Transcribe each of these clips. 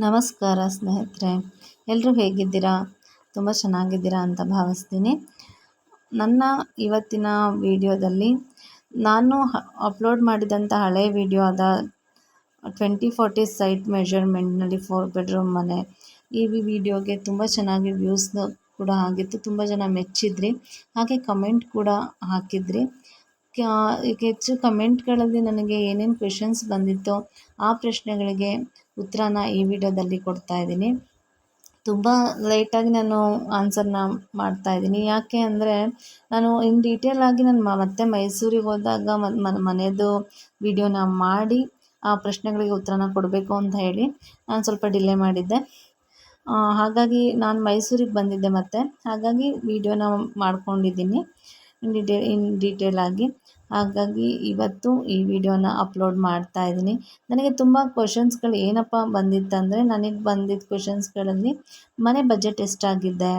ನಮಸ್ಕಾರ ಸ್ನೇಹಿತರೆ, ಎಲ್ಲರೂ ಹೇಗಿದ್ದೀರಾ? ತುಂಬ ಚೆನ್ನಾಗಿದ್ದೀರಾ ಅಂತ ಭಾವಿಸ್ತೀನಿ. ನನ್ನ ಇವತ್ತಿನ ವಿಡಿಯೋದಲ್ಲಿ ನಾನು ಅಪ್ಲೋಡ್ ಮಾಡಿದಂಥ ಹಳೆ ವಿಡಿಯೋ ಆದ 2040 ಸೈಟ್ ಮೆಷರ್ಮೆಂಟ್ನಲ್ಲಿ 4 ಬೆಡ್ರೂಮ್ ಮನೆ, ಈ ವಿಡಿಯೋಗೆ ತುಂಬ ಚೆನ್ನಾಗಿ ವ್ಯೂಸ್ ಕೂಡ ಆಗಿತ್ತು. ತುಂಬ ಜನ ಮೆಚ್ಚಿದ್ರಿ, ಹಾಗೆ ಕಮೆಂಟ್ ಕೂಡ ಹಾಕಿದ್ರಿ. ಈಗ ಹೆಚ್ಚು ಕಮೆಂಟ್ಗಳಲ್ಲಿ ನನಗೆ ಏನೇನು ಕ್ವೆಶನ್ಸ್ ಬಂದಿತ್ತೋ ಆ ಪ್ರಶ್ನೆಗಳಿಗೆ ಉತ್ತರನ ಈ ವಿಡಿಯೋದಲ್ಲಿ ಕೊಡ್ತಾ ಇದ್ದೀನಿ. ತುಂಬ ಲೇಟಾಗಿ ನಾನು ಆನ್ಸರ್ನ ಮಾಡ್ತಾಯಿದ್ದೀನಿ. ಯಾಕೆ ಅಂದರೆ ನಾನು ಇನ್ ಡೀಟೇಲ್ ಆಗಿ ನಾನು ಮತ್ತೆ ಮೈಸೂರಿಗೆ ಹೋದಾಗ ಮನೆಯದು ವಿಡಿಯೋನ ಮಾಡಿ ಆ ಪ್ರಶ್ನೆಗಳಿಗೆ ಉತ್ತರನ ಕೊಡಬೇಕು ಅಂತ ಹೇಳಿ ನಾನು ಸ್ವಲ್ಪ ಡಿಲೇ ಮಾಡಿದ್ದೆ. ಹಾಗಾಗಿ ನಾನು ಮೈಸೂರಿಗೆ ಬಂದಿದ್ದೆ ಮತ್ತು ಹಾಗಾಗಿ ವಿಡಿಯೋನ ಮಾಡ್ಕೊಂಡಿದ್ದೀನಿ ಇನ್ ಡೀಟೇಲ್ ಆಗಿ. ಹಾಗಾಗಿ ಇವತ್ತು ಈ ವಿಡಿಯೋನ ಅಪ್ಲೋಡ್ ಮಾಡ್ತಾ ಇದ್ದೀನಿ. ನನಗೆ ತುಂಬ ಕ್ವೆಶನ್ಸ್ಗಳು ಏನಪ್ಪ ಬಂದಿತ್ತಂದರೆ, ನನಗೆ ಬಂದಿದ್ದ ಕ್ವೆಶನ್ಸ್ಗಳಲ್ಲಿ ಮನೆ ಬಜೆಟ್ ಎಷ್ಟಾಗಿದೆ,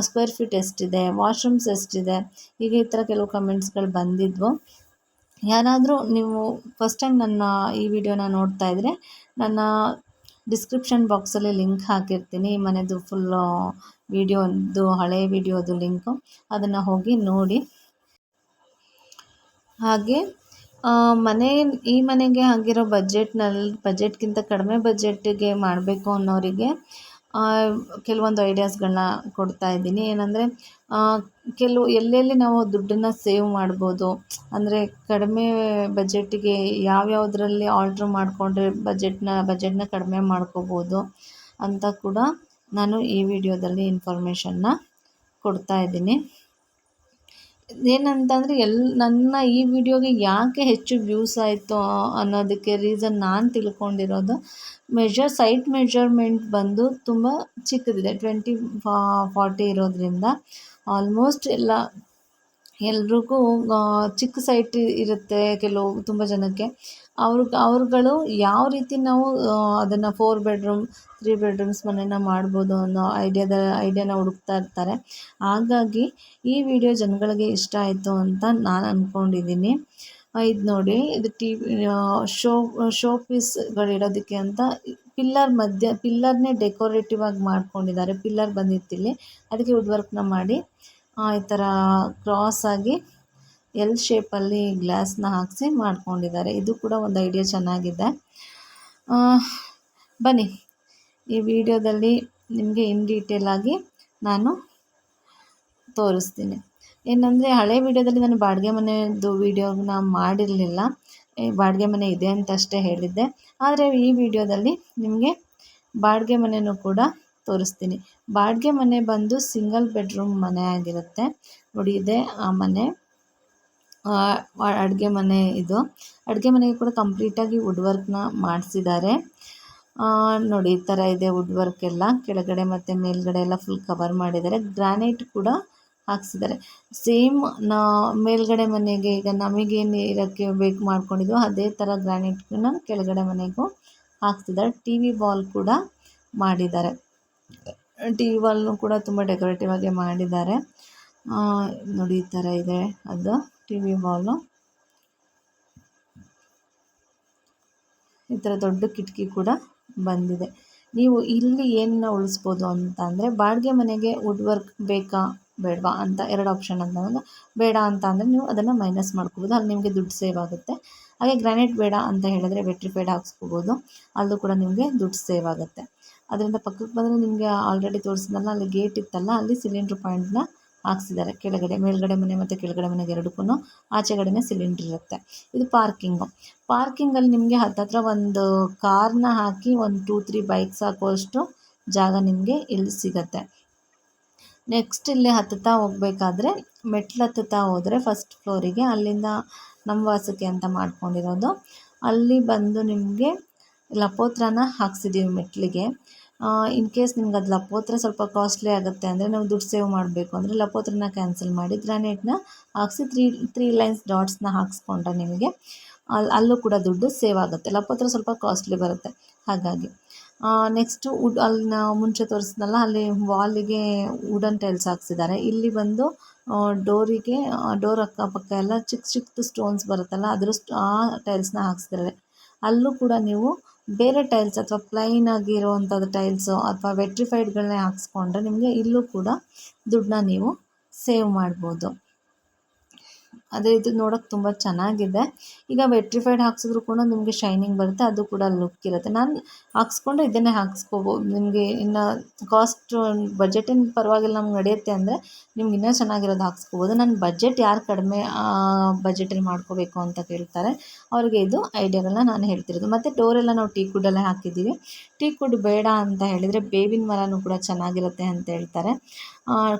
ಸ್ಕ್ವೇರ್ ಫೀಟ್ ಎಷ್ಟಿದೆ, ವಾಶ್ರೂಮ್ಸ್ ಎಷ್ಟಿದೆ, ಹೀಗೆ ಈ ಥರ ಕೆಲವು ಕಮೆಂಟ್ಸ್ಗಳು ಬಂದಿದ್ವು. ಯಾರಾದರೂ ನೀವು ಫಸ್ಟ್ ಟೈಮ್ ನನ್ನ ಈ ವಿಡಿಯೋನ ನೋಡ್ತಾ ಇದ್ದರೆ ನನ್ನ ಡಿಸ್ಕ್ರಿಪ್ಷನ್ ಬಾಕ್ಸಲ್ಲಿ ಲಿಂಕ್ ಹಾಕಿರ್ತೀನಿ. ಈ ಮನೆದು ಫುಲ್ಲು ವಿಡಿಯೋದು ಹಳೆ ವಿಡಿಯೋದು ಲಿಂಕು, ಅದನ್ನು ಹೋಗಿ ನೋಡಿ. ಹಾಗೆ ಈ ಮನೆಗೆ ಆಗಿರೋ ಬಜೆಟ್ಗಿಂತ ಕಡಿಮೆ ಬಜೆಟ್ಟಿಗೆ ಮಾಡಬೇಕು ಅನ್ನೋರಿಗೆ ಕೆಲವೊಂದು ಐಡಿಯಾಸ್ಗಳನ್ನ ಕೊಡ್ತಾ ಇದ್ದೀನಿ. ಏನಂದರೆ ಎಲ್ಲೆಲ್ಲಿ ನಾವು ದುಡ್ಡನ್ನು ಸೇವ್ ಮಾಡ್ಬೋದು, ಅಂದರೆ ಕಡಿಮೆ ಬಜೆಟ್ಟಿಗೆ ಯಾವ್ಯಾವುದರಲ್ಲಿ ಆಲ್ಟ್ರ್ ಮಾಡಿಕೊಂಡ್ರೆ ಬಜೆಟ್ನ ಕಡಿಮೆ ಮಾಡ್ಕೋಬೋದು ಅಂತ ಕೂಡ ನಾನು ಈ ವಿಡಿಯೋದಲ್ಲಿ ಇನ್ಫಾರ್ಮೇಷನ್ನ ಕೊಡ್ತಾ ಇದ್ದೀನಿ. ಏನಂತಂದರೆ ನನ್ನ ಈ ವಿಡಿಯೋಗೆ ಯಾಕೆ ಹೆಚ್ಚು ವ್ಯೂಸ್ ಆಯಿತು ಅನ್ನೋದಕ್ಕೆ ರೀಸನ್ ನಾನು ತಿಳ್ಕೊಂಡಿರೋದು, ಸೈಟ್ ಮೆಷರ್ಮೆಂಟ್ ಬಂದು ತುಂಬ ಚಿಕ್ಕದಿದೆ. 2040 ಇರೋದ್ರಿಂದ ಆಲ್ಮೋಸ್ಟ್ ಎಲ್ರಿಗೂ ಚಿಕ್ಕ ಸೈಟ್ ಇರುತ್ತೆ. ತುಂಬ ಜನಕ್ಕೆ ಅವ್ರುಗಳು ಯಾವ ರೀತಿ ನಾವು ಅದನ್ನು 4 ಬೆಡ್ರೂಮ್ 3 ಬೆಡ್ರೂಮ್ಸ್ ಮನೆನ ಮಾಡ್ಬೋದು ಅನ್ನೋ ಐಡಿಯಾನ ಹುಡುಕ್ತಾ ಇರ್ತಾರೆ. ಹಾಗಾಗಿ ಈ ವಿಡಿಯೋ ಜನಗಳಿಗೆ ಇಷ್ಟ ಆಯಿತು ಅಂತ ನಾನು ಅಂದ್ಕೊಂಡಿದ್ದೀನಿ. ಇದು ನೋಡಿ, ಇದು ಶೋ ಪೀಸ್ಗಳಿಡೋದಕ್ಕೆ ಅಂತ ಪಿಲ್ಲರ್ನೇ ಡೆಕೋರೇಟಿವ್ ಆಗಿ ಮಾಡ್ಕೊಂಡಿದ್ದಾರೆ. ಪಿಲ್ಲರ್ ಬಂದಿತ್ತಿಲ್ಲಿ, ಅದಕ್ಕೆ ವುಡ್ ವರ್ಕ್ನ ಮಾಡಿ ಈ ಥರ ಕ್ರಾಸ್ ಆಗಿ ಎಲ್ ಶೇಪಲ್ಲಿ ಗ್ಲಾಸ್ನ ಹಾಕಿಸಿ ಮಾಡ್ಕೊಂಡಿದ್ದಾರೆ. ಇದು ಕೂಡ ಒಂದು ಐಡಿಯಾ ಚೆನ್ನಾಗಿದೆ. ಬನ್ನಿ, ಈ ವಿಡಿಯೋದಲ್ಲಿ ನಿಮಗೆ ಇನ್ ಡೀಟೇಲ್ ಆಗಿ ನಾನು ತೋರಿಸ್ತೀನಿ. ಏನಂದರೆ ಹಳೆ ವಿಡಿಯೋದಲ್ಲಿ ನಾನು ಬಾಡಿಗೆ ಮನೆಯದು ವಿಡಿಯೋನ ಮಾಡಿರಲಿಲ್ಲ, ಬಾಡಿಗೆ ಮನೆ ಇದೆ ಅಂತ ಅಷ್ಟೇ ಹೇಳಿದ್ದೆ. ಆದರೆ ಈ ವಿಡಿಯೋದಲ್ಲಿ ನಿಮಗೆ ಬಾಡಿಗೆ ಮನೆಯೂ ಕೂಡ ತೋರಿಸ್ತೀನಿ. ಬಾಡಿಗೆ ಮನೆ ಬಂದು ಸಿಂಗಲ್ ಬೆಡ್ರೂಮ್ ಮನೆ ಆಗಿರುತ್ತೆ. ನೋಡಿ, ಇದೆ ಆ ಮನೆ, ಅಡುಗೆ ಮನೆ. ಇದು ಅಡುಗೆ ಮನೆಗೆ ಕೂಡ ಕಂಪ್ಲೀಟಾಗಿ ವುಡ್ ವರ್ಕ್ನ ಮಾಡಿಸಿದ್ದಾರೆ. ನೋಡಿ, ಈ ಥರ ಇದೆ ವುಡ್ ವರ್ಕ್ ಎಲ್ಲ, ಕೆಳಗಡೆ ಮತ್ತು ಮೇಲ್ಗಡೆ ಎಲ್ಲ ಫುಲ್ ಕವರ್ ಮಾಡಿದ್ದಾರೆ. ಗ್ರಾನೈಟ್ ಕೂಡ ಹಾಕ್ಸಿದ್ದಾರೆ. ಸೇಮ್ ಮೇಲ್ಗಡೆ ಮನೆಗೆ ಈಗ ನಮಗೇನು ಇರೋಕ್ಕೆ ಬೇಕು ಮಾಡ್ಕೊಂಡಿದ್ವು ಅದೇ ಥರ ಗ್ರಾನೈಟ್ನ ಕೆಳಗಡೆ ಮನೆಗೂ ಹಾಕ್ತಿದ್ದಾರೆ. ಟಿ ವಿ ವಾಲ್ ಕೂಡ ಮಾಡಿದ್ದಾರೆ. ಟಿ ವಿ ವಾಲ್ನು ಕೂಡ ತುಂಬ ಡೆಕೋರೇಟಿವ್ ಆಗಿ ಮಾಡಿದ್ದಾರೆ. ನೋಡಿ, ಈ ಥರ ಇದೆ ಅದು ಟಿ ವಿ ವಾಲು. ಈ ಥರ ದೊಡ್ಡ ಕಿಟಕಿ ಕೂಡ ಬಂದಿದೆ. ನೀವು ಇಲ್ಲಿ ಏನನ್ನ ಉಳಿಸ್ಬೋದು ಅಂತ ಅಂದರೆ, ಬಾಡಿಗೆ ಮನೆಗೆ ವುಡ್ ವರ್ಕ್ ಬೇಕಾ ಬೇಡವಾ ಅಂತ 2 ಆಪ್ಷನ್ ಅಂದಾಗ, ಬೇಡ ಅಂತ ಅಂದರೆ ನೀವು ಅದನ್ನು ಮೈನಸ್ ಮಾಡ್ಕೋಬೋದು, ಅಲ್ಲಿ ನಿಮಗೆ ದುಡ್ಡು ಸೇವ್ ಆಗುತ್ತೆ. ಹಾಗೆ ಗ್ರಾನೈಟ್ ಬೇಡ ಅಂತ ಹೇಳಿದ್ರೆ ವೆಟ್ರಿಫೈಡ್ ಹಾಕ್ಸ್ಕೋಬೋದು, ಅಲ್ಲೂ ಕೂಡ ನಿಮಗೆ ದುಡ್ಡು ಸೇವ್ ಆಗುತ್ತೆ. ಅದರಿಂದ ಪಕ್ಕಕ್ಕೆ ಬಂದರೆ ನಿಮಗೆ ಆಲ್ರೆಡಿ ತೋರಿಸಿದ್ನಲ್ಲ, ಅಲ್ಲಿ ಗೇಟ್ ಇತ್ತಲ್ಲ, ಅಲ್ಲಿ ಸಿಲಿಂಡ್ರ್ ಪಾಯಿಂಟ್ನ ಹಾಕ್ಸಿದ್ದಾರೆ ಕೆಳಗಡೆ. ಮೇಲ್ಗಡೆ ಮನೆ ಮತ್ತು ಕೆಳಗಡೆ ಮನೆಗೆ ಎರಡಕ್ಕೂ ಆಚೆಗಡೆನೇ ಸಿಲಿಂಡ್ರ್ ಇರುತ್ತೆ. ಇದು ಪಾರ್ಕಿಂಗಲ್ಲಿ ನಿಮಗೆ ಹತ್ತತ್ರ ಒಂದು ಕಾರ್ನ ಹಾಕಿ ಒಂದು 2-3 ಬೈಕ್ಸ್ ಹಾಕುವಷ್ಟು ಜಾಗ ನಿಮಗೆ ಇಲ್ಲಿ ಸಿಗುತ್ತೆ. ನೆಕ್ಸ್ಟ್ ಇಲ್ಲಿ ಹತ್ತುತ್ತಾ ಹೋಗಬೇಕಾದ್ರೆ ಹತ್ತುತ್ತಾ ಹೋದರೆ ಫಸ್ಟ್ ಫ್ಲೋರಿಗೆ, ಅಲ್ಲಿಂದ ನಮ್ಮ ವಾಸಕ್ಕೆ ಅಂತ ಮಾಡ್ಕೊಂಡಿರೋದು, ಅಲ್ಲಿ ಬಂದು ನಿಮಗೆ ಲಪೋತ್ರನ ಹಾಕ್ಸಿದ್ದೀವಿ ಮೆಟ್ಲಿಗೆ. ಇನ್ ಕೇಸ್ ನಿಮ್ಗೆ ಅದು ಲಪೋತ್ರ ಸ್ವಲ್ಪ ಕಾಸ್ಟ್ಲಿ ಆಗುತ್ತೆ ಅಂದರೆ, ನಾವು ದುಡ್ಡು ಸೇವ್ ಮಾಡಬೇಕು ಅಂದರೆ ಲಪೋತ್ರನ ಕ್ಯಾನ್ಸಲ್ ಮಾಡಿ ಗ್ರಾನೈಟ್ನ ಹಾಕ್ಸಿ 3 ಲೈನ್ಸ್ ಡಾಟ್ಸ್ನ ಹಾಕ್ಸ್ಕೊಂಡ್ರೆ ನಿಮಗೆ ಅಲ್ಲೂ ಕೂಡ ದುಡ್ಡು ಸೇವ್ ಆಗುತ್ತೆ. ಲಪೋತ್ರ ಸ್ವಲ್ಪ ಕಾಸ್ಟ್ಲಿ ಬರುತ್ತೆ. ಹಾಗಾಗಿ ನೆಕ್ಸ್ಟು ಅಲ್ಲಿ ನಾವು ಮುಂಚೆ ತೋರಿಸಿದ್ನಲ್ಲ, ಅಲ್ಲಿ ವಾಲಿಗೆ ವುಡನ್ ಟೈಲ್ಸ್ ಹಾಕ್ಸಿದ್ದಾರೆ. ಇಲ್ಲಿ ಬಂದು ಡೋರ್ ಅಕ್ಕಪಕ್ಕ ಎಲ್ಲ ಚಿಕ್ಕ ಚಿಕ್ಕದು ಸ್ಟೋನ್ಸ್ ಬರುತ್ತಲ್ಲ, ಆ ಟೈಲ್ಸ್ನ ಹಾಕ್ಸಿದ್ದಾರೆ. ಅಲ್ಲೂ ಕೂಡ ನೀವು ಬೇರೆ ಟೈಲ್ಸ್ ಅಥವಾ ಪ್ಲೈನ್ ಆಗಿರುವಂಥದ್ದು ಟೈಲ್ಸು ಅಥವಾ ವೆಟ್ರಿಫೈಡ್ಗಳನ್ನೇ ಹಾಕ್ಸ್ಕೊಂಡ್ರೆ ನಿಮಗೆ ಇಲ್ಲೂ ಕೂಡ ದುಡ್ಡನ್ನ ನೀವು ಸೇವ್ ಮಾಡ್ಬೋದು. ಅದೇ ಇದು ನೋಡೋಕ್ಕೆ ತುಂಬ ಚೆನ್ನಾಗಿದೆ. ಈಗ ವೆಟ್ರಿಫೈಡ್ ಹಾಕ್ಸಿದ್ರು ಕೂಡ ನಿಮಗೆ ಶೈನಿಂಗ್ ಬರುತ್ತೆ, ಅದು ಕೂಡ ಲುಕ್ ಇರುತ್ತೆ. ನಾನು ಹಾಕ್ಸ್ಕೊಂಡ್ರೆ ಇದನ್ನೇ ಹಾಕ್ಸ್ಕೋಬೋದು. ನಿಮಗೆ ಇನ್ನು ಕಾಸ್ಟ್ ಬಜೆಟ್ ಏನು ಪರವಾಗಿಲ್ಲ ನಮ್ಗೆ ನಡೆಯುತ್ತೆ ಅಂದರೆ ನಿಮ್ಗೆ ಇನ್ನೂ ಚೆನ್ನಾಗಿರೋದು ಹಾಕ್ಸ್ಕೋಬೋದು. ನನ್ನ ಬಜೆಟ್ ಯಾರು ಕಡಿಮೆ ಬಜೆಟಲ್ಲಿ ಮಾಡ್ಕೋಬೇಕು ಅಂತ ಕೇಳ್ತಾರೆ ಅವರಿಗೆ ಇದು ಐಡಿಯಾಗಳನ್ನ ನಾನು ಹೇಳ್ತಿರೋದು. ಮತ್ತು ಡೋರೆಲ್ಲ ನಾವು ಟೀಕ್ವುಡ್ಡಲ್ಲೇ ಹಾಕಿದ್ದೀವಿ. ಟೀಕ್ವುಡ್ ಬೇಡ ಅಂತ ಹೇಳಿದರೆ ಬೇವಿನ ಮರನೂ ಕೂಡ ಚೆನ್ನಾಗಿರುತ್ತೆ ಅಂತ ಹೇಳ್ತಾರೆ.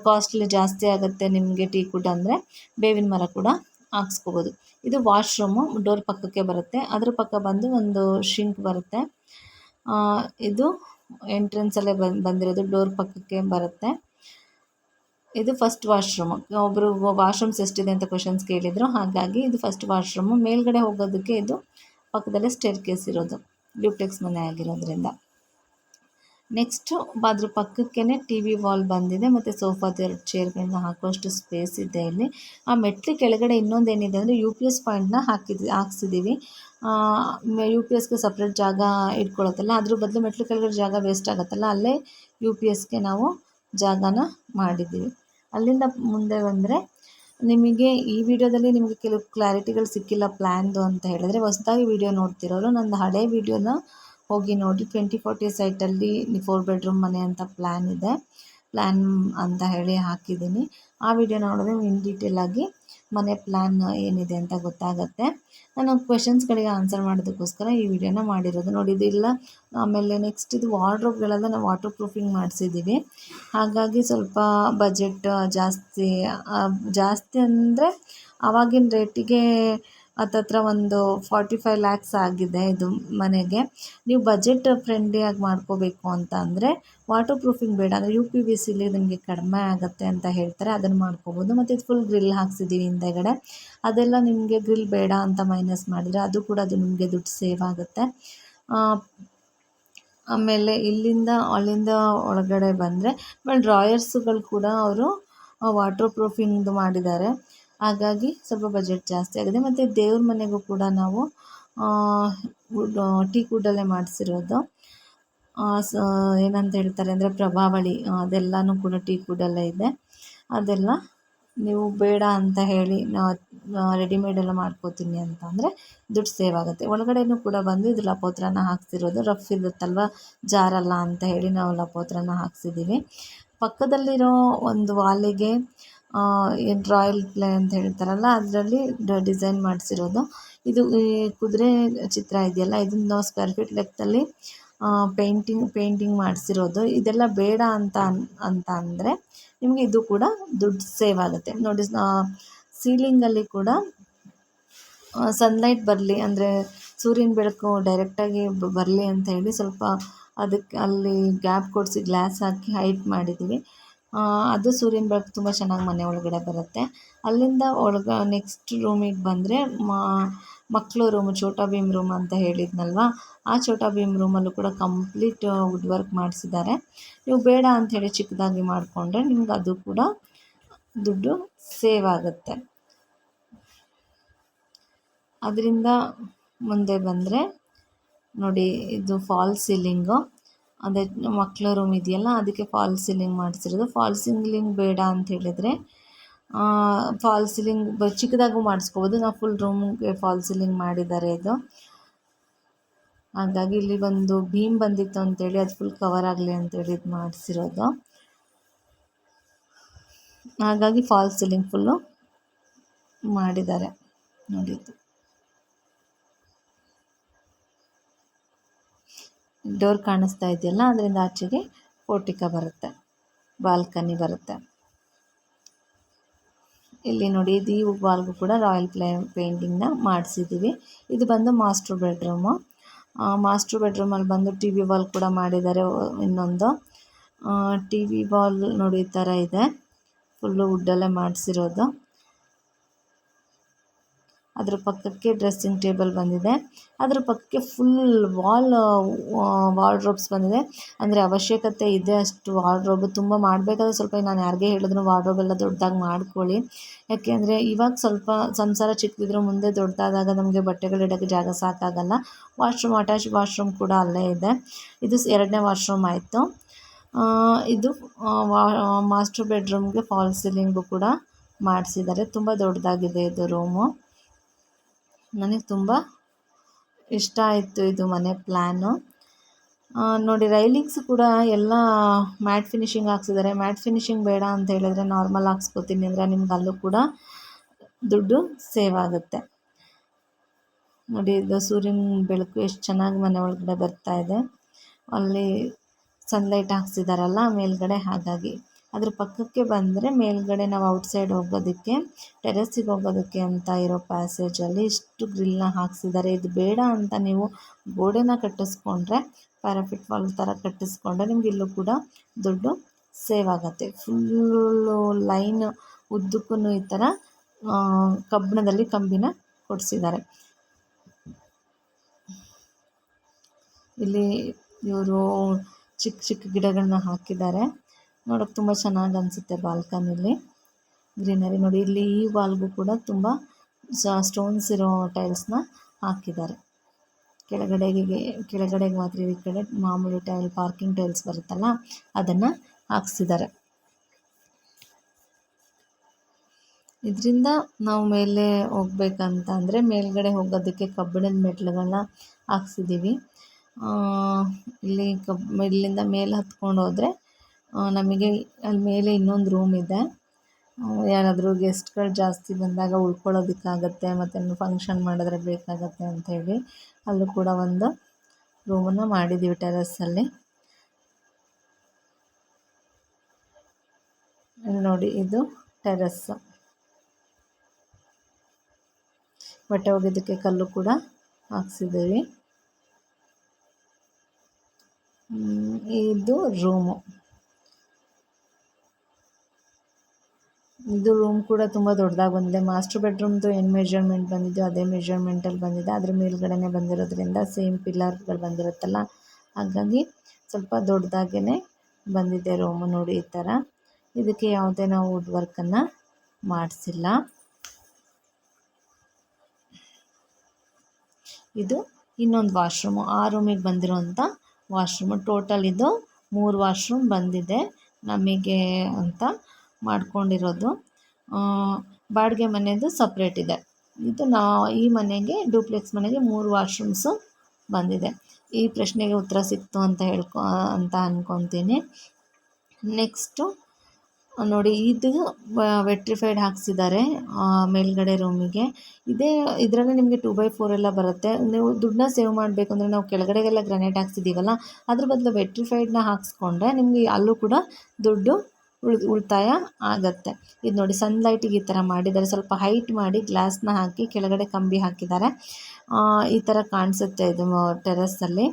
ಕಾಸ್ಟ್ಲಿ ಜಾಸ್ತಿ ಆಗುತ್ತೆ ನಿಮಗೆ ಟೀಕ್ವುಡ್ ಅಂದರೆ ಬೇವಿನ ಮರ ಕೂಡ ಹಾಕ್ಸ್ಕೋಬೋದು. ಇದು ವಾಶ್ರೂಮು ಡೋರ್ ಪಕ್ಕಕ್ಕೆ ಬರುತ್ತೆ. ಅದ್ರ ಪಕ್ಕ ಬಂದು ಒಂದು ಶಿಂಕ್ ಬರುತ್ತೆ. ಇದು ಎಂಟ್ರೆನ್ಸಲ್ಲೇ ಬಂದಿರೋದು ಡೋರ್ ಪಕ್ಕಕ್ಕೆ ಬರುತ್ತೆ. ಇದು ಫಸ್ಟ್ ವಾಶ್ರೂಮು. ಒಬ್ಬರು ವಾಶ್ರೂಮ್ಸ್ ಎಷ್ಟಿದೆ ಅಂತ ಕ್ವೆಶನ್ಸ್ ಕೇಳಿದರು, ಹಾಗಾಗಿ ಇದು ಫಸ್ಟ್ ವಾಶ್ರೂಮು. ಮೇಲ್ಗಡೆ ಹೋಗೋದಕ್ಕೆ ಇದು ಪಕ್ಕದಲ್ಲೇ ಸ್ಟೇರ್ ಕೇಸ್ ಇರೋದು, ಡ್ಯೂಪ್ಲೆಕ್ಸ್ ಮನೆ ಆಗಿರೋದ್ರಿಂದ. ನೆಕ್ಸ್ಟು ಅದ್ರ ಪಕ್ಕಕ್ಕೇ ಟಿ ವಿ ವಾಲ್ ಬಂದಿದೆ ಮತ್ತು ಸೋಫಾದ 2 ಚೇರ್ಗಳನ್ನ ಹಾಕುವಷ್ಟು ಸ್ಪೇಸ್ ಇದೆ ಇಲ್ಲಿ. ಆ ಮೆಟ್ಲು ಕೆಳಗಡೆ ಇನ್ನೊಂದೇನಿದೆ ಅಂದರೆ UPS ಪಾಯಿಂಟ್ನ ಹಾಕ್ಸಿದ್ದೀವಿ. UPSಗೆ ಸಪ್ರೇಟ್ ಜಾಗ ಇಟ್ಕೊಳತ್ತಲ್ಲ, ಅದ್ರ ಬದಲು ಮೆಟ್ಲು ಕೆಳಗಡೆ ಜಾಗ ವೇಸ್ಟ್ ಆಗುತ್ತಲ್ಲ, ಅಲ್ಲೇ UPSಗೆ ನಾವು ಜಾಗನ ಮಾಡಿದ್ದೀವಿ. ಅಲ್ಲಿಂದ ಮುಂದೆ ಬಂದರೆ ನಿಮಗೆ ಈ ವಿಡಿಯೋದಲ್ಲಿ ನಿಮಗೆ ಕೆಲವು ಕ್ಲಾರಿಟಿಗಳು ಸಿಕ್ಕಿಲ್ಲ ಪ್ಲ್ಯಾನ್ದು ಅಂತ ಹೇಳಿದ್ರೆ, ಹೊಸದಾಗಿ ವಿಡಿಯೋ ನೋಡ್ತಿರೋರು ನಂದು ಹಳೆ ವಿಡಿಯೋನ ಹೋಗಿ ನೋಡಿ. 2040 ಸೈಟಲ್ಲಿ 4 ಬೆಡ್ರೂಮ್ ಮನೆ ಅಂತ ಪ್ಲ್ಯಾನ್ ಅಂತ ಹೇಳಿ ಹಾಕಿದ್ದೀನಿ. ಆ ವಿಡಿಯೋ ನೋಡಿದ್ರೆ ಇನ್ ಡೀಟೇಲಾಗಿ ಮನೆ ಪ್ಲ್ಯಾನ್ ಏನಿದೆ ಅಂತ ಗೊತ್ತಾಗುತ್ತೆ. ನಾನು ಕ್ವೆಶನ್ಸ್ಗಳಿಗೆ ಆನ್ಸರ್ ಮಾಡೋದಕ್ಕೋಸ್ಕರ ಈ ವಿಡಿಯೋನ ಮಾಡಿರೋದು. ನೋಡಿ ಇದಿಲ್ಲ. ಆಮೇಲೆ ನೆಕ್ಸ್ಟ್ ಇದು ವಾರ್ಡ್ರೋಬ್ಗಳೆಲ್ಲ ನಾವು ವಾಟರ್ ಪ್ರೂಫಿಂಗ್ ಮಾಡಿಸಿದ್ದೀವಿ. ಹಾಗಾಗಿ ಸ್ವಲ್ಪ ಬಜೆಟ್ ಜಾಸ್ತಿ ಅಂದರೆ ಆವಾಗಿನ ರೇಟಿಗೆ ಹತ್ತತ್ರ ಒಂದು 45 lakhs ಆಗಿದೆ ಇದು ಮನೆಗೆ. ನೀವು ಬಜೆಟ್ ಫ್ರೆಂಡ್ಲಿಯಾಗಿ ಮಾಡ್ಕೋಬೇಕು ಅಂತ ಅಂದರೆ ವಾಟರ್ ಪ್ರೂಫಿಂಗ್ ಬೇಡ ಅಂದರೆ UPVCಲಿ ನಿಮಗೆ ಕಡಿಮೆ ಆಗುತ್ತೆ ಅಂತ ಹೇಳ್ತಾರೆ, ಅದನ್ನು ಮಾಡ್ಕೋಬೋದು. ಮತ್ತು ಇದು ಫುಲ್ ಗ್ರಿಲ್ ಹಾಕ್ಸಿದ್ದೀವಿ ಹಿಂದೆಗಡೆ. ಅದೆಲ್ಲ ನಿಮಗೆ ಗ್ರಿಲ್ ಬೇಡ ಅಂತ ಮೈನಸ್ ಮಾಡಿದರೆ ಅದು ನಿಮಗೆ ದುಡ್ಡು ಸೇವ್ ಆಗುತ್ತೆ. ಆಮೇಲೆ ಅಲ್ಲಿಂದ ಒಳಗಡೆ ಬಂದರೆ ಆಮೇಲೆ ಡ್ರಾಯರ್ಸುಗಳು ಕೂಡ ಅವರು ವಾಟರ್ ಪ್ರೂಫಿಂಗ್ದು ಮಾಡಿದ್ದಾರೆ. ಹಾಗಾಗಿ ಸ್ವಲ್ಪ ಬಜೆಟ್ ಜಾಸ್ತಿ ಆಗಿದೆ. ಮತ್ತು ದೇವ್ರ ಮನೆಗೂ ಕೂಡ ನಾವು ಟೀಕ್ವುಡ್ಡಲ್ಲೇ ಮಾಡಿಸಿರೋದು. ಏನಂತ ಹೇಳ್ತಾರೆ ಅಂದರೆ ಪ್ರಭಾವಳಿ, ಅದೆಲ್ಲನೂ ಕೂಡ ಟೀಕ್ವುಡ್ಡಲ್ಲೇ ಇದೆ. ಅದೆಲ್ಲ ನೀವು ಬೇಡ ಅಂತ ಹೇಳಿ ರೆಡಿಮೇಡೆಲ್ಲ ಮಾಡ್ಕೋತೀನಿ ಅಂತ ಅಂದರೆ ದುಡ್ಡು ಸೇವ್ ಆಗುತ್ತೆ. ಒಳಗಡೆನೂ ಕೂಡ ಬಂದು ಇದು ಲಪೋತ್ರನ ಹಾಕ್ಸಿರೋದು. ರಫ್ ಇರುತ್ತಲ್ವ, ಜಾರಲ್ಲ ಅಂತ ಹೇಳಿ ನಾವು ಲಪೋತ್ರನ ಹಾಕ್ಸಿದ್ದೀವಿ. ಪಕ್ಕದಲ್ಲಿರೋ ಒಂದು ವಾಲಿಗೆ ಏನು ರಾಯಲ್ ಪ್ಲೇ ಅಂತ ಹೇಳ್ತಾರಲ್ಲ ಅದರಲ್ಲಿ ಡಿಸೈನ್ ಮಾಡಿಸಿರೋದು. ಇದು ಈ ಕುದುರೆ ಚಿತ್ರ ಇದೆಯಲ್ಲ, ಇದನ್ನು ನಾವು ಸ್ಕ್ವೇರ್ ಫೀಟ್ ಲೆಕ್ಕದಲ್ಲಿ ಪೇಂಟಿಂಗ್ ಮಾಡಿಸಿರೋದು. ಇದೆಲ್ಲ ಬೇಡ ಅಂತ ಅಂದರೆ ನಿಮಗೆ ಇದು ಕೂಡ ದುಡ್ಡು ಸೇವ್ ಆಗುತ್ತೆ. ನೋಡಿ ಸೀಲಿಂಗಲ್ಲಿ ಕೂಡ ಸನ್ಲೈಟ್ ಬರಲಿ ಅಂದರೆ ಸೂರ್ಯನ ಬೆಳಕು ಡೈರೆಕ್ಟಾಗಿ ಬರಲಿ ಅಂತ ಹೇಳಿ ಸ್ವಲ್ಪ ಅದಕ್ಕೆ ಅಲ್ಲಿ ಗ್ಯಾಪ್ ಕೊಡಿಸಿ ಗ್ಲಾಸ್ ಹಾಕಿ ಹೈಟ್ ಮಾಡಿದ್ದೀವಿ. ಅದು ಸೂರ್ಯನ ಬೆಳಕು ತುಂಬ ಚೆನ್ನಾಗಿ ಮನೆ ಒಳಗಡೆ ಬರುತ್ತೆ. ಅಲ್ಲಿಂದ ನೆಕ್ಸ್ಟ್ ರೂಮಿಗೆ ಬಂದರೆ ಮಕ್ಕಳು ರೂಮು, ಛೋಟಾ ಭೀಮ್ ರೂಮ್ ಅಂತ ಹೇಳಿದ್ನಲ್ವ, ಆ ಛೋಟಾ ಭೀಮ್ ರೂಮಲ್ಲೂ ಕೂಡ ಕಂಪ್ಲೀಟ್ ವುಡ್ ವರ್ಕ್ ಮಾಡಿಸಿದ್ದಾರೆ. ನೀವು ಬೇಡ ಅಂಥೇಳಿ ಚಿಕ್ಕದಾಗಿ ಮಾಡಿಕೊಂಡ್ರೆ ನಿಮ್ಗೆ ಅದು ಕೂಡ ದುಡ್ಡು ಸೇವ್ ಆಗುತ್ತೆ. ಅದರಿಂದ ಮುಂದೆ ಬಂದರೆ ನೋಡಿ, ಇದು ಫಾಲ್ ಸೀಲಿಂಗು. ಅದೇ ಮಕ್ಕಳ ರೂಮ್ ಇದೆಯಲ್ಲ ಅದಕ್ಕೆ ಫಾಲ್ ಸೀಲಿಂಗ್ ಮಾಡಿಸಿರೋದು. ಫಾಲ್ ಸೀಲಿಂಗ್ ಬೇಡ ಅಂತ ಹೇಳಿದರೆ ಫಾಲ್ ಸೀಲಿಂಗ್ ಚಿಕ್ಕದಾಗೂ ಮಾಡಿಸ್ಕೋಬೋದು. ನಾವು ಫುಲ್ ರೂಮ್ಗೆ ಫಾಲ್ ಸೀಲಿಂಗ್ ಮಾಡಿದ್ದಾರೆ ಇದು. ಹಾಗಾಗಿ ಇಲ್ಲಿ ಒಂದು ಭೀಮ್ ಬಂದಿತ್ತು ಅಂತೇಳಿ ಅದು ಫುಲ್ ಕವರ್ ಆಗಲಿ ಅಂತೇಳಿ ಇದು ಮಾಡಿಸಿರೋದು. ಹಾಗಾಗಿ ಫಾಲ್ ಸೀಲಿಂಗ್ ಫುಲ್ಲು ಮಾಡಿದ್ದಾರೆ ನೋಡಿದ್ದು. ಡೋರ್ ಕಾಣಿಸ್ತಾ ಇದೆಯಲ್ಲ, ಅದರಿಂದ ಆಚೆಗೆ ಪೋರ್ಟಿಕ ಬರುತ್ತೆ, ಬಾಲ್ಕನಿ ಬರುತ್ತೆ. ಇಲ್ಲಿ ನೋಡಿ, ಇದು ಈ ವಾಲ್ಗೂ ಕೂಡ ರಾಯಲ್ ಪೇಂಟಿಂಗ್ನ ಮಾಡಿಸಿದ್ದೀವಿ. ಇದು ಬಂದು ಮಾಸ್ಟರ್ ಬೆಡ್ರೂಮು. ಮಾಸ್ಟರ್ ಬೆಡ್ರೂಮಲ್ಲಿ ಬಂದು TV ವಾಲ್ ಕೂಡ ಮಾಡಿದ್ದಾರೆ. ಇನ್ನೊಂದು TV ವಾಲ್ ನೋಡಿ ಈ ಥರ ಇದೆ, ಫುಲ್ಲು ವುಡ್ಡಲ್ಲೇ ಮಾಡಿಸಿರೋದು. ಅದ್ರ ಪಕ್ಕಕ್ಕೆ ಡ್ರೆಸ್ಸಿಂಗ್ ಟೇಬಲ್ ಬಂದಿದೆ. ಅದ್ರ ಪಕ್ಕಕ್ಕೆ ಫುಲ್ ವಾರ್ಡ್ರೋಬ್ಸ್ ಬಂದಿದೆ. ಅಂದರೆ ಅವಶ್ಯಕತೆ ಇದೆ ಅಷ್ಟು ವಾರ್ಡ್ರೋಬ್. ತುಂಬ ಮಾಡಬೇಕಾದ್ರೆ ಸ್ವಲ್ಪ ನಾನು ಯಾರಿಗೇ ಹೇಳಿದ್ರು ವಾರ್ಡ್ರೋಬ್ ಎಲ್ಲ ದೊಡ್ಡದಾಗಿ ಮಾಡ್ಕೊಳ್ಳಿ. ಯಾಕೆಂದರೆ ಇವಾಗ ಸ್ವಲ್ಪ ಸಂಸಾರ ಚಿಕ್ಕದಿದ್ರು ಮುಂದೆ ದೊಡ್ಡದಾದಾಗ ನಮಗೆ ಬಟ್ಟೆಗಳಿಡೋಕ್ಕೆ ಜಾಗ ಸಾಕಾಗಲ್ಲ. ವಾಶ್ರೂಮ್, ಅಟ್ಯಾಚ್ ವಾಶ್ರೂಮ್ ಕೂಡ ಅಲ್ಲೇ ಇದೆ. ಇದು 2ನೇ ವಾಶ್ರೂಮ್ ಆಯಿತು. ಇದು ಮಾಸ್ಟರ್ ಬೆಡ್ರೂಮ್ಗೆ ಫಾಲ್ಸ್ ಸೀಲಿಂಗು ಕೂಡ ಮಾಡಿಸಿದ್ದಾರೆ. ತುಂಬ ದೊಡ್ಡದಾಗಿದೆ ಇದು ರೂಮು. ನನಗೆ ತುಂಬ ಇಷ್ಟ ಆಯಿತು ಇದು ಮನೆ ಪ್ಲ್ಯಾನು. ನೋಡಿ, ರೈಲಿಂಗ್ಸ್ ಕೂಡ ಎಲ್ಲ ಮ್ಯಾಟ್ ಫಿನಿಷಿಂಗ್ ಹಾಕ್ಸಿದ್ದಾರೆ. ಮ್ಯಾಟ್ ಫಿನಿಷಿಂಗ್ ಬೇಡ ಅಂತ ಹೇಳಿದ್ರೆ ನಾರ್ಮಲ್ ಹಾಕ್ಸ್ಕೊತೀನಿ ಅಂದರೆ ನಿಮ್ಗೆ ಅಲ್ಲೂ ಕೂಡ ದುಡ್ಡು ಸೇವ್ ಆಗುತ್ತೆ. ನೋಡಿ, ಇದು ಸೂರ್ಯನ ಬೆಳಕು ಎಷ್ಟು ಚೆನ್ನಾಗಿ ಮನೆ ಒಳಗಡೆ ಬರ್ತಾ ಇದೆ. ಅಲ್ಲಿ ಸನ್ಲೈಟ್ ಹಾಕ್ಸಿದಾರಲ್ಲ ಮೇಲ್ಗಡೆ, ಹಾಗಾಗಿ. ಅದ್ರ ಪಕ್ಕಕ್ಕೆ ಬಂದರೆ ಮೇಲ್ಗಡೆ ನಾವು ಔಟ್ಸೈಡ್ ಹೋಗೋದಕ್ಕೆ, ಟೆರೆಸ್ಸಿಗೆ ಹೋಗೋದಕ್ಕೆ ಅಂತ ಇರೋ ಪ್ಯಾಸೇಜಲ್ಲಿ ಇಷ್ಟು ಗ್ರಿಲ್ನ ಹಾಕ್ಸಿದ್ದಾರೆ. ಇದು ಬೇಡ ಅಂತ ನೀವು ಗೋಡೆನ ಕಟ್ಟಿಸ್ಕೊಂಡ್ರೆ, ಪ್ಯಾರಾಫಿಟ್ ವಾಲ್ ಥರ ಕಟ್ಟಿಸ್ಕೊಂಡ್ರೆ ನಿಮ್ಗೆ ಇಲ್ಲೂ ಕೂಡ ದುಡ್ಡು ಸೇವ್ ಆಗುತ್ತೆ. ಫುಲ್ಲು ಲೈನ್ ಉದ್ದಕ್ಕೂ ಈ ಥರ ಕಬ್ಬಿಣದಲ್ಲಿ ಕಂಬಿನ ಕೊಡಿಸಿದ್ದಾರೆ. ಇಲ್ಲಿ ಇವರು ಚಿಕ್ಕ ಚಿಕ್ಕ ಗಿಡಗಳನ್ನ ಹಾಕಿದ್ದಾರೆ. ನೋಡೋಕೆ ತುಂಬ ಚೆನ್ನಾಗಿ ಅನಿಸುತ್ತೆ ಬಾಲ್ಕನಿಲಿ ಗ್ರೀನರಿ. ನೋಡಿ, ಇಲ್ಲಿ ಈ ವಾಲ್ಗೂ ಕೂಡ ತುಂಬ ಸ್ಟೋನ್ಸ್ ಇರೋ ಟೈಲ್ಸ್ನ ಹಾಕಿದ್ದಾರೆ. ಕೆಳಗಡೆಗೆ ಮಾತ್ರ ಈ ಕಡೆ ಮಾಮೂಲಿ ಟೈಲ್, ಪಾರ್ಕಿಂಗ್ ಟೈಲ್ಸ್ ಬರುತ್ತಲ್ಲ, ಅದನ್ನು ಹಾಕ್ಸಿದ್ದಾರೆ. ಇದರಿಂದ ನಾವು ಮೇಲೆ ಹೋಗ್ಬೇಕಂತ ಅಂದರೆ ಮೇಲ್ಗಡೆ ಹೋಗೋದಕ್ಕೆ ಕಬ್ಬಿಣದ ಮೆಟ್ಲುಗಳನ್ನ ಹಾಕ್ಸಿದ್ದೀವಿ. ಇಲ್ಲಿಂದ ಮೇಲೆ ಹತ್ಕೊಂಡು ಹೋದರೆ ನಮಗೆ ಅಲ್ಲಿ ಮೇಲೆ ಇನ್ನೊಂದು ರೂಮ್ ಇದೆ. ಯಾರಾದರೂ ಗೆಸ್ಟ್ಗಳು ಜಾಸ್ತಿ ಬಂದಾಗ ಉಳ್ಕೊಳ್ಳೋದಕ್ಕಾಗತ್ತೆ, ಮತ್ತು ಫಂಕ್ಷನ್ ಮಾಡಿದ್ರೆ ಬೇಕಾಗತ್ತೆ ಅಂಥೇಳಿ ಅಲ್ಲೂ ಕೂಡ ಒಂದು ರೂಮನ್ನು ಮಾಡಿದ್ದೀವಿ ಟೆರೆಸ್ಸಲ್ಲಿ. ನೋಡಿ, ಇದು ಟೆರೆಸ್ಸು. ಬಟ್ಟೆ ಒಗೆಯೋದಕ್ಕೆ ಕಲ್ಲು ಕೂಡ ಹಾಕ್ಸಿದ್ದೀವಿ. ಇದು ರೂಮು. ಇದು ರೂಮ್ ಕೂಡ ತುಂಬ ದೊಡ್ಡದಾಗಿ ಬಂದಿದೆ. ಮಾಸ್ಟರ್ ಬೆಡ್ರೂಮ್ದು ಏನು ಮೆಜರ್ಮೆಂಟ್ ಬಂದಿದೆಯೋ ಅದೇ ಮೆಜರ್ಮೆಂಟಲ್ಲಿ ಬಂದಿದೆ. ಅದ್ರ ಮೇಲ್ಗಡೆ ಬಂದಿರೋದ್ರಿಂದ ಸೇಮ್ ಪಿಲ್ಲರ್ಗಳು ಬಂದಿರುತ್ತಲ್ಲ, ಹಾಗಾಗಿ ಸ್ವಲ್ಪ ದೊಡ್ಡದಾಗೇ ಬಂದಿದೆ ರೂಮು. ನೋಡಿ, ಈ ಥರ. ಇದಕ್ಕೆ ಯಾವುದೇ ನಾವು ವುಡ್ ವರ್ಕನ್ನು ಮಾಡಿಸಿಲ್ಲ. ಇದು ಇನ್ನೊಂದು ವಾಶ್ರೂಮು, ಆ ರೂಮಿಗೆ ಬಂದಿರೋಂಥ ವಾಶ್ರೂಮು. ಟೋಟಲ್ ಇದು 3 ವಾಶ್ರೂಮ್ ಬಂದಿದೆ ನಮಗೆ ಅಂತ ಮಾಡ್ಕೊಂಡಿರೋದು. ಬಾಡಿಗೆ ಮನೆಯದು ಸಪ್ರೇಟ್ ಇದೆ. ಇದು ಈ ಮನೆಗೆ, ಡೂಪ್ಲೆಕ್ಸ್ ಮನೆಗೆ 3 ವಾಶ್ರೂಮ್ಸು ಬಂದಿದೆ. ಈ ಪ್ರಶ್ನೆಗೆ ಉತ್ತರ ಸಿಕ್ತು ಅಂತ ಅಂದ್ಕೊತೀನಿ. ನೆಕ್ಸ್ಟು ನೋಡಿ, ಇದು ವೆಟ್ರಿಫೈಡ್ ಹಾಕ್ಸಿದ್ದಾರೆ ಮೇಲ್ಗಡೆ ರೂಮಿಗೆ. ಇದರಲ್ಲಿ ನಿಮಗೆ 2x4 ಎಲ್ಲ ಬರುತ್ತೆ. ನೀವು ದುಡ್ಡನ್ನ ಸೇವ್ ಮಾಡಬೇಕು ಅಂದರೆ ನಾವು ಕೆಳಗಡೆಗೆಲ್ಲ ಗ್ರಾನೈಟ್ ಹಾಕ್ಸಿದ್ದೀವಲ್ಲ, ಅದ್ರ ಬದಲು ವೆಟ್ರಿಫೈಡ್ನ ಹಾಕ್ಸ್ಕೊಂಡ್ರೆ ನಿಮಗೆ ಅಲ್ಲೂ ಕೂಡ ದುಡ್ಡು ಉಳಿತಾಯ ಆಗುತ್ತೆ. ಇದು ನೋಡಿ, ಸನ್ಲೈಟಿಗೆ ಈ ಥರ ಮಾಡಿದ್ದಾರೆ. ಸ್ವಲ್ಪ ಹೈಟ್ ಮಾಡಿ ಗ್ಲಾಸ್ನ ಹಾಕಿ ಕೆಳಗಡೆ ಕಂಬಿ ಹಾಕಿದ್ದಾರೆ. ಈ ಥರ ಕಾಣಿಸುತ್ತೆ ಇದು ಟೆರೆಸ್ಸಲ್ಲಿ.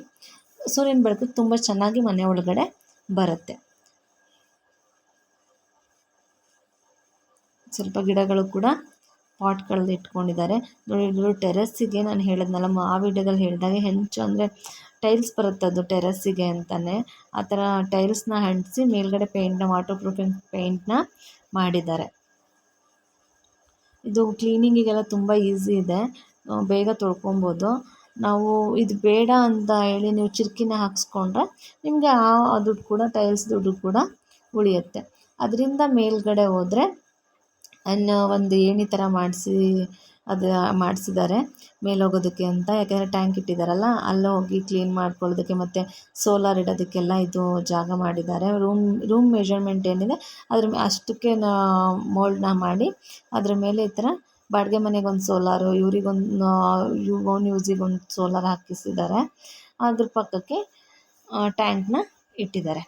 ಸೂರ್ಯನ ಬೆಳಕು ತುಂಬ ಚೆನ್ನಾಗಿ ಮನೆ ಒಳಗಡೆ ಬರುತ್ತೆ. ಸ್ವಲ್ಪ ಗಿಡಗಳು ಕೂಡ ಪಾಟ್ಗಳಲ್ಲಿ ಇಟ್ಕೊಂಡಿದ್ದಾರೆ. ನೋಡಿ, ಟೆರೆಸ್ಸಿಗೆ ನಾನು ಹೇಳಿದ್ನಲ್ಲ, ಆ ವಿಡಿಯೋದಲ್ಲಿ ಹೇಳಿದಾಗೆ ಹೆಂಚು ಅಂದರೆ ಟೈಲ್ಸ್ ಬರುತ್ತೆ, ಅದು ಟೆರೆಸ್ಸಿಗೆ ಅಂತಲೇ. ಆ ಥರ ಟೈಲ್ಸ್ನ ಅಂಟಿಸಿ ಮೇಲ್ಗಡೆ ವಾಟರ್ ಪ್ರೂಫಿಂಗ್ ಪೇಂಟ್ನ ಮಾಡಿದ್ದಾರೆ. ಇದು ಕ್ಲೀನಿಂಗಿಗೆಲ್ಲ ತುಂಬ ಈಸಿ ಇದೆ, ಬೇಗ ತೊಳ್ಕೊಬೋದು. ನಾವು ಇದು ಬೇಡ ಅಂತ ಹೇಳಿ ನೀವು ಚಿರ್ಕಿನ ಹಾಕ್ಸ್ಕೊಂಡ್ರೆ ನಿಮಗೆ ಆ ದುಡ್ಡು ಕೂಡ, ಟೈಲ್ಸ್ ದುಡ್ಡು ಕೂಡ ಉಳಿಯುತ್ತೆ. ಅದರಿಂದ ಮೇಲ್ಗಡೆ ಹೋದರೆ ಒಂದು ಏಣಿ ಥರ ಮಾಡಿಸಿದ್ದಾರೆ ಮೇಲೆ ಹೋಗೋದಕ್ಕೆ ಅಂತ. ಯಾಕೆಂದರೆ ಟ್ಯಾಂಕ್ ಇಟ್ಟಿದ್ದಾರಲ್ಲ, ಅಲ್ಲೇ ಹೋಗಿ ಕ್ಲೀನ್ ಮಾಡ್ಕೊಳ್ಳೋದಕ್ಕೆ ಮತ್ತು ಸೋಲಾರ್ ಇಡೋದಕ್ಕೆಲ್ಲ ಇದು ಜಾಗ ಮಾಡಿದ್ದಾರೆ. ರೂಮ್ ಮೆಜರ್ಮೆಂಟ್ ಏನಿದೆ ಅಷ್ಟಕ್ಕೆ ಮೋಲ್ಡ್ನ ಮಾಡಿ ಅದ್ರ ಮೇಲೆ ಈ ಥರ ಬಾಡಿಗೆ ಮನೆಗೆ ಒಂದು ಸೋಲಾರು, ಓನ್ ಯೂಸಿಗೆ ಒಂದು ಸೋಲಾರ್ ಹಾಕಿಸಿದ್ದಾರೆ. ಅದ್ರ ಪಕ್ಕಕ್ಕೆ ಟ್ಯಾಂಕ್ನ ಇಟ್ಟಿದ್ದಾರೆ.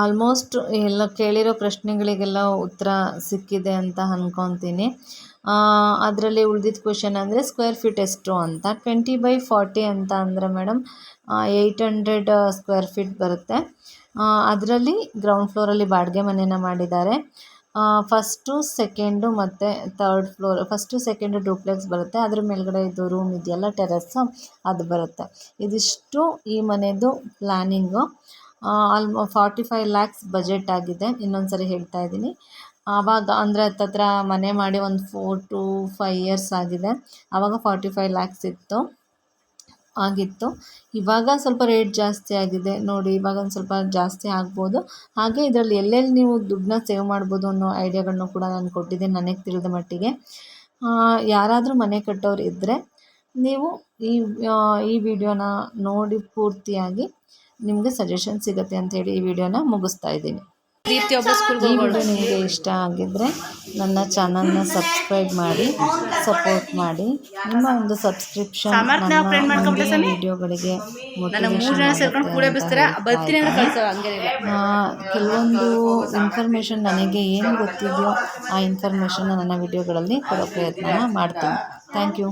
ಆಲ್ಮೋಸ್ಟ್ ಎಲ್ಲ ಕೇಳಿರೋ ಪ್ರಶ್ನೆಗಳಿಗೆಲ್ಲ ಉತ್ತರ ಸಿಕ್ಕಿದೆ ಅಂತ ಅಂದ್ಕೊತೀನಿ. ಅದರಲ್ಲಿ ಉಳಿದಿದ್ದ ಕ್ವೆಶನ್ ಅಂದರೆ ಸ್ಕ್ವೇರ್ ಫೀಟ್ ಎಷ್ಟು ಅಂತ. 20/40 ಅಂತ ಅಂದರೆ ಮೇಡಮ್ 800 ಸ್ಕ್ವೇರ್ ಫೀಟ್ ಬರುತ್ತೆ. ಅದರಲ್ಲಿ ಗ್ರೌಂಡ್ ಫ್ಲೋರಲ್ಲಿ ಬಾಡಿಗೆ ಮನೇನ ಮಾಡಿದ್ದಾರೆ. ಫಸ್ಟು ಸೆಕೆಂಡು ಮತ್ತು third floor. First second duplex ಬರುತ್ತೆ. ಅದ್ರ ಮೇಲ್ಗಡೆ ಇದು ರೂಮ್ ಇದೆಯಲ್ಲ ಟೆರೆಸ್ಸು, ಅದು ಬರುತ್ತೆ. ಇದಿಷ್ಟು ಈ ಮನೆಯದು ಪ್ಲ್ಯಾನಿಂಗು. 45 ಲ್ಯಾಕ್ಸ್ ಬಜೆಟ್ ಆಗಿದೆ. ಇನ್ನೊಂದು ಸರಿ ಹೇಳ್ತಾ ಇದ್ದೀನಿ. ಆವಾಗ ಅಂದರೆ ಹತ್ತತ್ರ ಮನೆ ಮಾಡಿ ಒಂದು 4 to 5 years ಆಗಿದೆ. ಆವಾಗ 45 ಲ್ಯಾಕ್ಸ್ ಆಗಿತ್ತು. ಇವಾಗ ಸ್ವಲ್ಪ ರೇಟ್ ಜಾಸ್ತಿ ಆಗಿದೆ ನೋಡಿ. ಇವಾಗ ಒಂದು ಸ್ವಲ್ಪ ಜಾಸ್ತಿ ಆಗ್ಬೋದು. ಹಾಗೆ ಇದರಲ್ಲಿ ಎಲ್ಲೆಲ್ಲಿ ನೀವು ದುಡ್ಡನ್ನ ಸೇವ್ ಮಾಡ್ಬೋದು ಅನ್ನೋ ಐಡಿಯಾಗಳನ್ನೂ ಕೂಡ ನಾನು ಕೊಟ್ಟಿದ್ದೀನಿ ನನಗೆ ತಿಳಿದ ಮಟ್ಟಿಗೆ. ಯಾರಾದರೂ ಮನೆ ಕಟ್ಟೋರು ಇದ್ದರೆ ನೀವು ಈ ವಿಡಿಯೋನ ನೋಡಿ ಪೂರ್ತಿಯಾಗಿ ನಿಮಗೆ ಸಜೆಷನ್ ಸಿಗುತ್ತೆ ಅಂಥೇಳಿ ಈ ವಿಡಿಯೋನ ಮುಗಿಸ್ತಾ ಇದ್ದೀನಿ. ಈ ವಿಡಿಯೋ ನಿಮಗೆ ಇಷ್ಟ ಆಗಿದ್ದರೆ ನನ್ನ ಚಾನಲ್ನ ಸಬ್ಸ್ಕ್ರೈಬ್ ಮಾಡಿ ಸಪೋರ್ಟ್ ಮಾಡಿ. ನಿಮ್ಮ ಒಂದು ಸಬ್ಸ್ಕ್ರಿಪ್ಷನ್ ನನ್ನ ಮುಂದಿನ ವಿಡಿಯೋಗಳಿಗೆ ಕೆಲವೊಂದು ಇನ್ಫಾರ್ಮೇಷನ್ ನನಗೆ ಏನು ಗೊತ್ತಿದೆಯೋ ಆ ಇನ್ಫಾರ್ಮೇಷನ್ನ ನನ್ನ ವಿಡಿಯೋಗಳಲ್ಲಿ ಕೊಡೋ ಪ್ರಯತ್ನ ಮಾಡ್ತೀನಿ. Thank you.